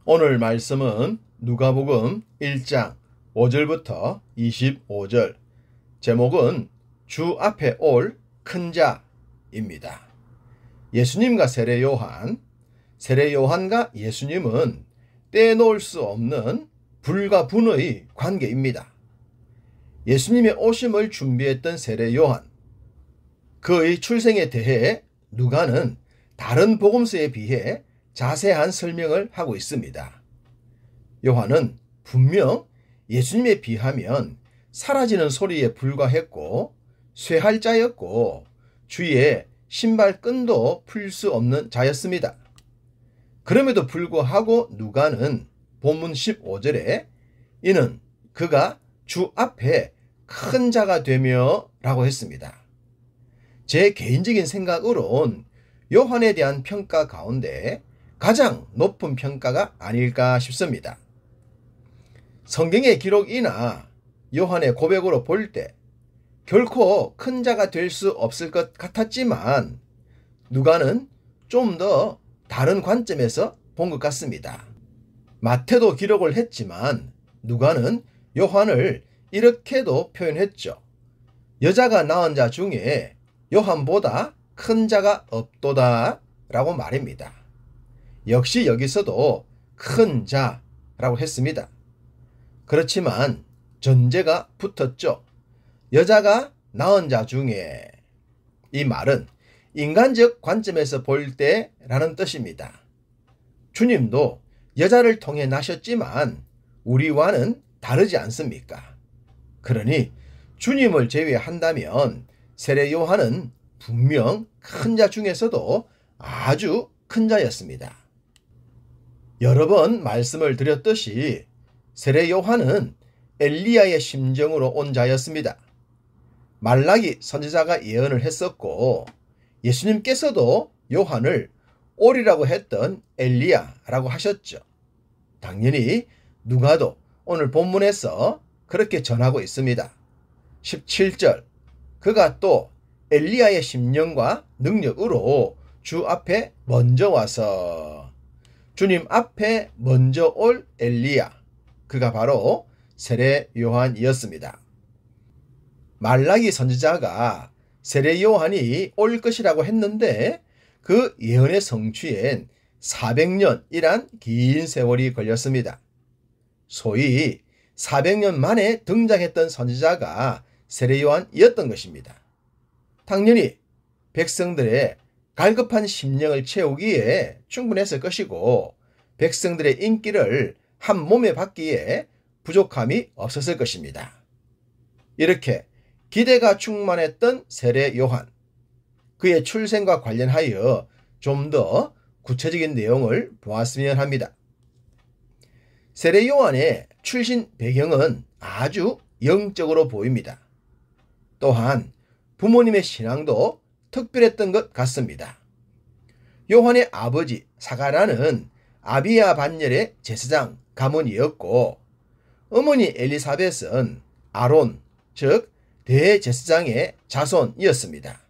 오늘 말씀은 누가복음 1장 5절부터 25절, 제목은 주 앞에 올 큰 자입니다. 예수님과 세례요한과 예수님은 떼놓을 수 없는 불과 분의 관계입니다. 예수님의 오심을 준비했던 세례요한, 그의 출생에 대해 누가는 다른 복음서에 비해 자세한 설명을 하고 있습니다. 요한은 분명 예수님에 비하면 사라지는 소리에 불과했고 쇠할 자였고 주위에 신발끈도 풀 수 없는 자였습니다. 그럼에도 불구하고 누가는 본문 15절에 이는 그가 주 앞에 큰 자가 되며 라고 했습니다. 제 개인적인 생각으론 요한에 대한 평가 가운데 가장 높은 평가가 아닐까 싶습니다. 성경의 기록이나 요한의 고백으로 볼 때 결코 큰 자가 될 수 없을 것 같았지만 누가는 좀 더 다른 관점에서 본 것 같습니다. 마태도 기록을 했지만 누가는 요한을 이렇게도 표현했죠. 여자가 낳은 자 중에 요한보다 큰 자가 없도다 라고 말입니다. 역시 여기서도 큰 자라고 했습니다. 그렇지만 전제가 붙었죠. 여자가 낳은 자 중에, 이 말은 인간적 관점에서 볼 때라는 뜻입니다. 주님도 여자를 통해 나셨지만 우리와는 다르지 않습니까? 그러니 주님을 제외한다면 세례 요한은 분명 큰 자 중에서도 아주 큰 자였습니다. 여러 번 말씀을 드렸듯이 세례 요한은 엘리야의 심정으로 온 자였습니다. 말라기 선지자가 예언을 했었고 예수님께서도 요한을 오리라고 했던 엘리야라고 하셨죠. 당연히 누가도 오늘 본문에서 그렇게 전하고 있습니다. 17절, 그가 또 엘리야의 심령과 능력으로 주 앞에 먼저 와서, 주님 앞에 먼저 올 엘리야, 그가 바로 세례 요한이었습니다. 말라기 선지자가 세례 요한이 올 것이라고 했는데 그 예언의 성취엔 400년이란 긴 세월이 걸렸습니다. 소위 400년 만에 등장했던 선지자가 세례 요한이었던 것입니다. 당연히 백성들의 갈급한 심령을 채우기에 충분했을 것이고 백성들의 인기를 한 몸에 받기에 부족함이 없었을 것입니다. 이렇게 기대가 충만했던 세례 요한, 그의 출생과 관련하여 좀 더 구체적인 내용을 보았으면 합니다. 세례 요한의 출신 배경은 아주 영적으로 보입니다. 또한 부모님의 신앙도 특별했던 것 같습니다. 요한의 아버지 사가랴는 아비야 반열의 제사장 가문이었고 어머니 엘리사벳은 아론, 즉 대제사장의 자손이었습니다.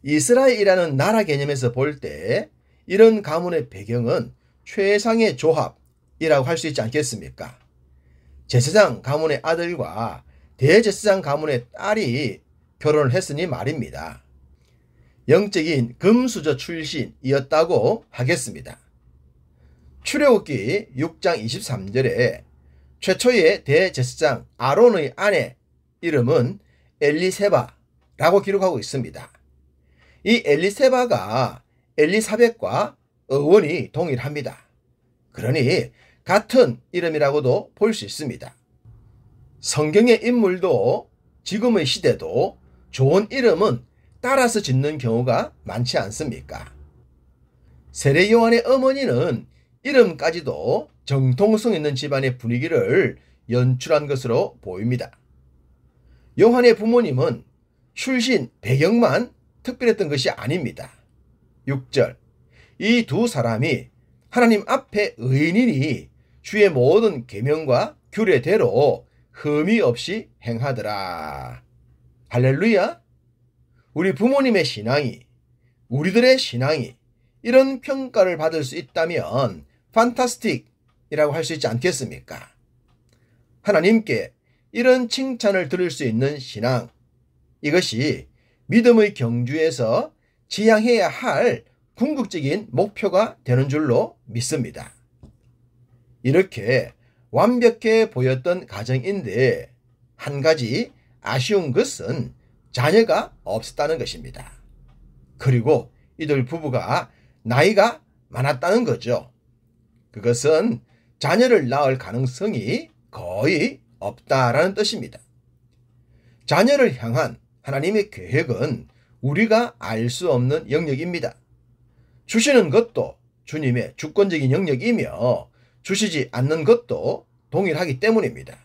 이스라엘이라는 나라 개념에서 볼 때 이런 가문의 배경은 최상의 조합이라고 할 수 있지 않겠습니까? 제사장 가문의 아들과 대제사장 가문의 딸이 결혼을 했으니 말입니다. 영적인 금수저 출신이었다고 하겠습니다. 출애굽기 6장 23절에 최초의 대제사장 아론의 아내 이름은 엘리세바라고 기록하고 있습니다. 이 엘리세바가 엘리사벳과 어원이 동일합니다. 그러니 같은 이름이라고도 볼 수 있습니다. 성경의 인물도 지금의 시대도 좋은 이름은 따라서 짓는 경우가 많지 않습니까? 세례 요한의 어머니는 이름까지도 정통성 있는 집안의 분위기를 연출한 것으로 보입니다. 요한의 부모님은 출신 배경만 특별했던 것이 아닙니다. 6절, 이 두 사람이 하나님 앞에 의인이니 주의 모든 계명과 규례대로 흠이 없이 행하더라. 할렐루야! 우리 부모님의 신앙이, 우리들의 신앙이 이런 평가를 받을 수 있다면 판타스틱이라고 할 수 있지 않겠습니까? 하나님께 이런 칭찬을 들을 수 있는 신앙, 이것이 믿음의 경주에서 지향해야 할 궁극적인 목표가 되는 줄로 믿습니다. 이렇게 완벽해 보였던 가정인데 한 가지 아쉬운 것은 자녀가 없었다는 것입니다. 그리고 이들 부부가 나이가 많았다는 거죠. 그것은 자녀를 낳을 가능성이 거의 없다라는 뜻입니다. 자녀를 향한 하나님의 계획은 우리가 알 수 없는 영역입니다. 주시는 것도 주님의 주권적인 영역이며 주시지 않는 것도 동일하기 때문입니다.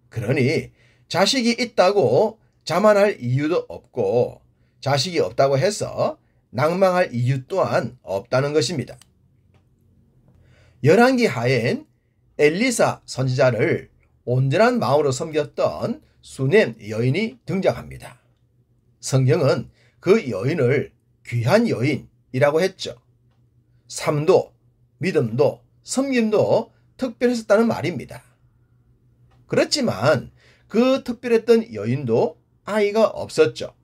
그러니 자식이 있다고 자만할 이유도 없고 자식이 없다고 해서 낭망할 이유 또한 없다는 것입니다. 열왕기 하엔 엘리사 선지자를 온전한 마음으로 섬겼던 수넴 여인이 등장합니다. 성경은 그 여인을 귀한 여인이라고 했죠. 삶도, 믿음도, 섬김도 특별했었다는 말입니다. 그렇지만 그 특별했던 여인도 아이가 없었죠.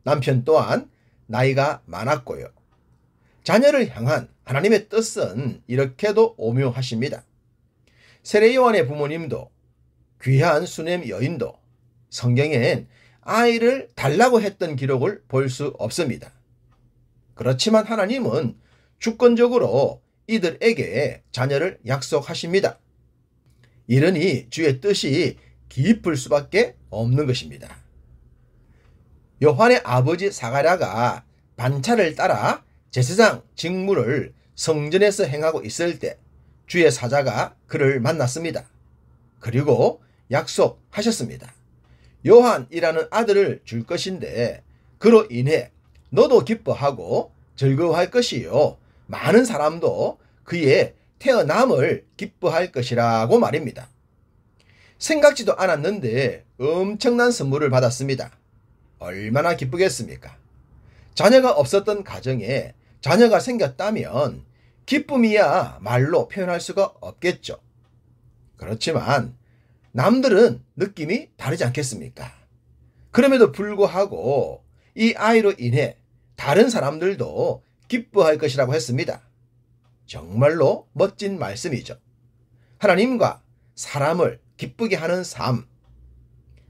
남편 또한 나이가 많았고요. 자녀를 향한 하나님의 뜻은 이렇게도 오묘하십니다. 세례 요한의 부모님도 귀한 수넴 여인도 성경엔 아이를 달라고 했던 기록을 볼 수 없습니다. 그렇지만 하나님은 주권적으로 이들에게 자녀를 약속하십니다. 이러니 주의 뜻이 깊을 수밖에 없는 것입니다. 요한의 아버지 사가랴가 반차를 따라 제사장 직무를 성전에서 행하고 있을 때 주의 사자가 그를 만났습니다. 그리고 약속하셨습니다. 요한이라는 아들을 줄 것인데 그로 인해 너도 기뻐하고 즐거워할 것이요 많은 사람도 그의 태어남을 기뻐할 것이라고 말입니다. 생각지도 않았는데 엄청난 선물을 받았습니다. 얼마나 기쁘겠습니까? 자녀가 없었던 가정에 자녀가 생겼다면 기쁨이야 말로 표현할 수가 없겠죠. 그렇지만 남들은 느낌이 다르지 않겠습니까? 그럼에도 불구하고 이 아이로 인해 다른 사람들도 기뻐할 것이라고 했습니다. 정말로 멋진 말씀이죠. 하나님과 사람을 기쁘게 하는 삶,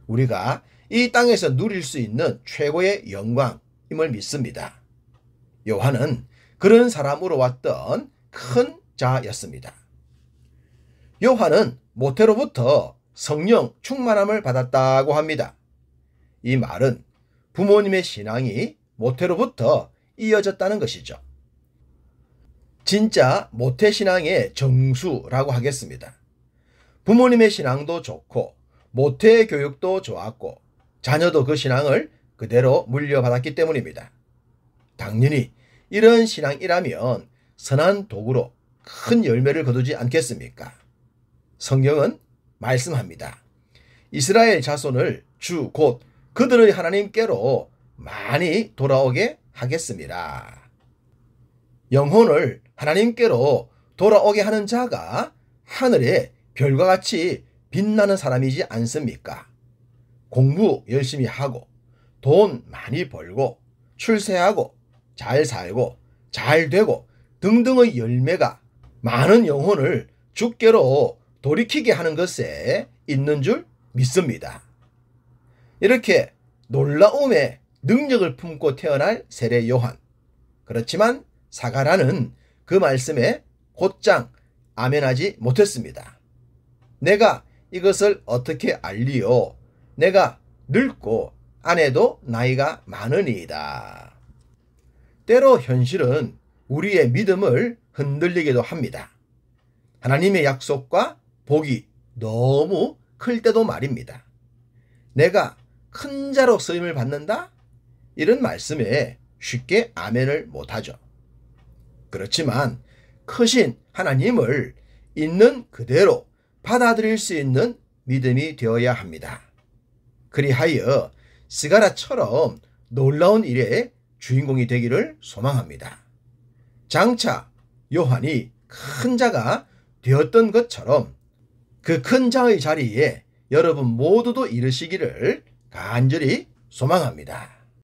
우리가 이 땅에서 누릴 수 있는 최고의 영광임을 믿습니다. 요한은 그런 사람으로 왔던 큰 자였습니다. 요한은 모태로부터 성령 충만함을 받았다고 합니다. 이 말은 부모님의 신앙이 모태로부터 이어졌다는 것이죠. 진짜 모태신앙의 정수라고 하겠습니다. 부모님의 신앙도 좋고 모태 교육도 좋았고 자녀도 그 신앙을 그대로 물려받았기 때문입니다. 당연히 이런 신앙이라면 선한 도구로 큰 열매를 거두지 않겠습니까? 성경은 말씀합니다. 이스라엘 자손을 주 곧 그들의 하나님께로 많이 돌아오게 하겠습니다. 영혼을 하나님께로 돌아오게 하는 자가 하늘의 별과 같이 빛나는 사람이지 않습니까? 공부 열심히 하고 돈 많이 벌고 출세하고 잘 살고 잘 되고 등등의 열매가 많은 영혼을 주께로 돌이키게 하는 것에 있는 줄 믿습니다. 이렇게 놀라움의 능력을 품고 태어날 세례 요한. 그렇지만 사가랴는 그 말씀에 곧장 아멘하지 못했습니다. 내가 이것을 어떻게 알리요? 내가 늙고 아내도 나이가 많으니이다. 때로 현실은 우리의 믿음을 흔들리기도 합니다. 하나님의 약속과 복이 너무 클 때도 말입니다. 내가 큰 자로 쓰임을 받는다? 이런 말씀에 쉽게 아멘을 못하죠. 그렇지만 크신 하나님을 있는 그대로 받아들일 수 있는 믿음이 되어야 합니다. 그리하여 스가랴처럼 놀라운 일의 주인공이 되기를 소망합니다. 장차 요한이 큰 자가 되었던 것처럼 그 큰 자의 자리에 여러분 모두도 이르시기를 간절히 소망합니다.